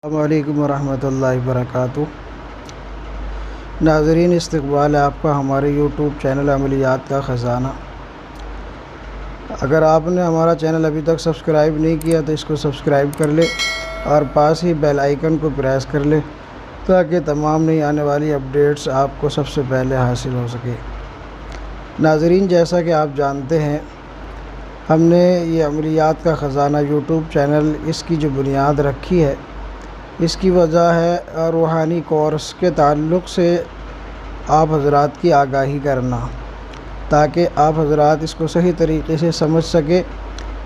السلام علیکم ورحمۃ اللہ وبرکاتہ۔ ناظرین، استقبال ہے آپ کا ہمارے یوٹیوب چینل عملیات کا خزانہ۔ اگر آپ نے ہمارا چینل ابھی تک سبسکرائب نہیں کیا تو اس کو سبسکرائب کر لے اور پاس ہی بیل آئیکن کو پریس کر لے تاکہ تمام نئی آنے والی اپڈیٹس آپ کو سب سے پہلے حاصل ہو سکے۔ ناظرین، جیسا کہ آپ جانتے ہیں، ہم نے یہ عملیات کا خزانہ یوٹیوب چینل اس کی جو بنیاد رکھی ہے، اس کی وجہ ہے روحانی کورس کے تعلق سے آپ حضرات کی آگاہی کرنا، تاکہ آپ حضرات اس کو صحیح طریقے سے سمجھ سکیں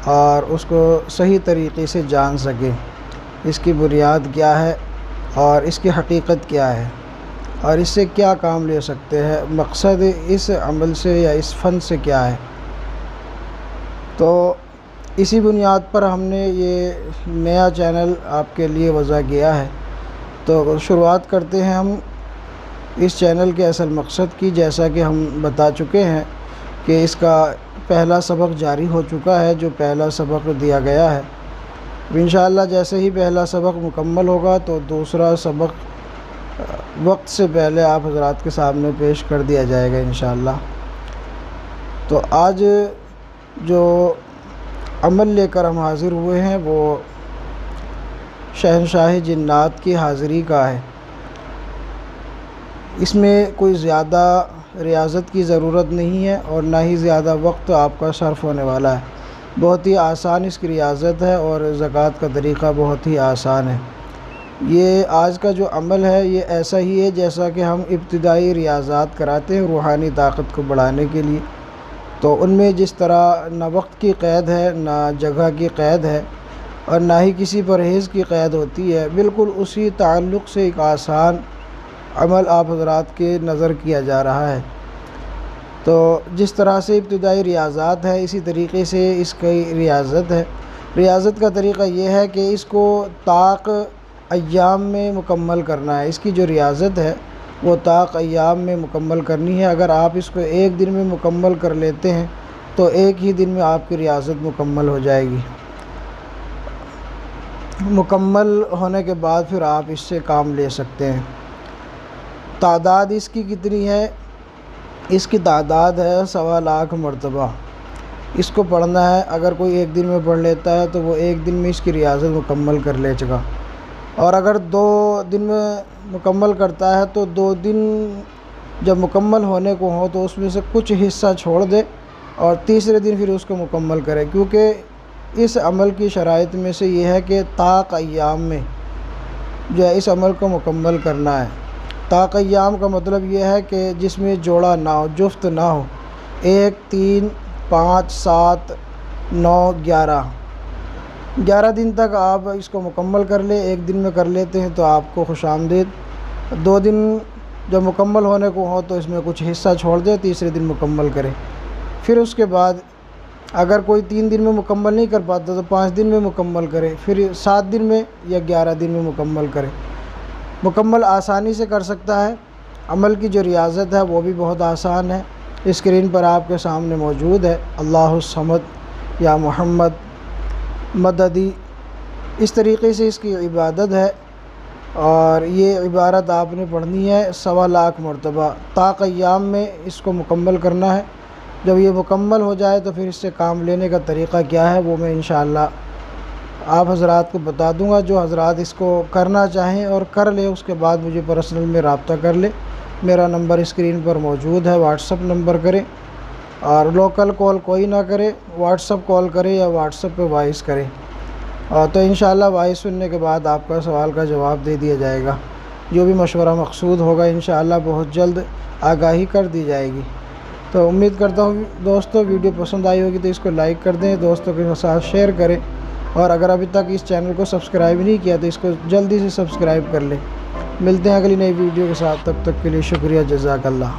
اور اس کو صحیح طریقے سے جان سکیں۔ اس کی بنیاد کیا ہے اور اس کی حقیقت کیا ہے اور اس سے کیا کام لے سکتے ہیں، مقصد اس عمل سے یا اس فن سے کیا ہے۔ تو اسی بنیاد پر ہم نے یہ نیا چینل آپ کے لیے وضع کیا ہے۔ تو شروعات کرتے ہیں ہم اس چینل کے اصل مقصد کی، جیسا کہ ہم بتا چکے ہیں کہ اس کا پہلا سبق جاری ہو چکا ہے، جو پہلا سبق دیا گیا ہے۔ انشاءاللہ جیسے ہی پہلا سبق مکمل ہوگا تو دوسرا سبق وقت سے پہلے آپ حضرات کے سامنے پیش کر دیا جائے گا انشاءاللہ۔ تو آج جو عمل لے کر ہم حاضر ہوئے ہیں وہ شہنشاہ جنات کی حاضری کا ہے۔ اس میں کوئی زیادہ ریاضت کی ضرورت نہیں ہے اور نہ ہی زیادہ وقت آپ کا صرف ہونے والا ہے۔ بہت ہی آسان اس کی ریاضت ہے اور زکوٰۃ کا طریقہ بہت ہی آسان ہے۔ یہ آج کا جو عمل ہے یہ ایسا ہی ہے جیسا کہ ہم ابتدائی ریاضات کراتے ہیں روحانی طاقت کو بڑھانے کے لیے۔ تو ان میں جس طرح نہ وقت کی قید ہے، نہ جگہ کی قید ہے اور نہ ہی کسی پرہیز کی قید ہوتی ہے، بالکل اسی تعلق سے ایک آسان عمل آپ حضرات کے نظر کیا جا رہا ہے۔ تو جس طرح سے ابتدائی ریاضات ہے اسی طریقے سے اس کی ریاضت ہے۔ ریاضت کا طریقہ یہ ہے کہ اس کو طاق ایام میں مکمل کرنا ہے۔ اس کی جو ریاضت ہے وہ طاق ایام میں مکمل کرنی ہے۔ اگر آپ اس کو ایک دن میں مکمل کر لیتے ہیں تو ایک ہی دن میں آپ کی ریاضت مکمل ہو جائے گی۔ مکمل ہونے کے بعد پھر آپ اس سے کام لے سکتے ہیں۔ تعداد اس کی کتنی ہے؟ اس کی تعداد ہے 1.25 مرتبہ۔ اس کو پڑھنا ہے، اگر کوئی ایک دن میں پڑھ لیتا ہے تو وہ ایک دن میں اس کی ریاضت مکمل کر لے چکا، اور اگر 2 دن میں مکمل کرتا ہے تو 2 دن جب مکمل ہونے کو ہو تو اس میں سے کچھ حصہ چھوڑ دے اور تیسرے دن پھر اس کو مکمل کرے، کیونکہ اس عمل کی شرائط میں سے یہ ہے کہ طاق ایام میں جو ہے اس عمل کو مکمل کرنا ہے۔ طاق ایام کا مطلب یہ ہے کہ جس میں جوڑا نہ ہو، جفت نہ ہو۔ 1 3 5 7 9 11 دن تک آپ اس کو مکمل کر لیں۔ ایک دن میں کر لیتے ہیں تو آپ کو خوش آمدید۔ 2 دن جب مکمل ہونے کو ہو تو اس میں کچھ حصہ چھوڑ دے، تیسرے دن مکمل کرے۔ پھر اس کے بعد اگر کوئی 3 دن میں مکمل نہیں کر پاتا تو 5 دن میں مکمل کرے، پھر 7 دن میں یا 11 دن میں مکمل کرے۔ مکمل آسانی سے کر سکتا ہے۔ عمل کی جو ریاضت ہے وہ بھی بہت آسان ہے، اسکرین پر آپ کے سامنے موجود ہے۔ اللہ الصمد یا محمد مددی، اس طریقے سے اس کی عبادت ہے، اور یہ عبارت آپ نے پڑھنی ہے 1.25 مرتبہ۔ طاق ایام میں اس کو مکمل کرنا ہے۔ جب یہ مکمل ہو جائے تو پھر اس سے کام لینے کا طریقہ کیا ہے وہ میں انشاءاللہ آپ حضرات کو بتا دوں گا۔ جو حضرات اس کو کرنا چاہیں اور کر لیں اس کے بعد مجھے پرسنل میں رابطہ کر لیں۔ میرا نمبر اسکرین پر موجود ہے، واٹس اپ نمبر کریں، اور لوکل کال کوئی نہ کرے، واٹس اپ کال کرے یا واٹس اپ پہ وائس کرے، تو انشاءاللہ وائس سننے کے بعد آپ کا سوال کا جواب دے دیا جائے گا۔ جو بھی مشورہ مقصود ہوگا انشاءاللہ بہت جلد آگاہی کر دی جائے گی۔ تو امید کرتا ہوں دوستو ویڈیو پسند آئی ہوگی تو اس کو لائک کر دیں، دوستوں کے ساتھ شیئر کریں، اور اگر ابھی تک اس چینل کو سبسکرائب نہیں کیا تو اس کو جلدی سے سبسکرائب کر لیں۔ ملتے ہیں اگلی نئی ویڈیو کے ساتھ، تب تک کے لیے شکریہ، جزاک اللہ۔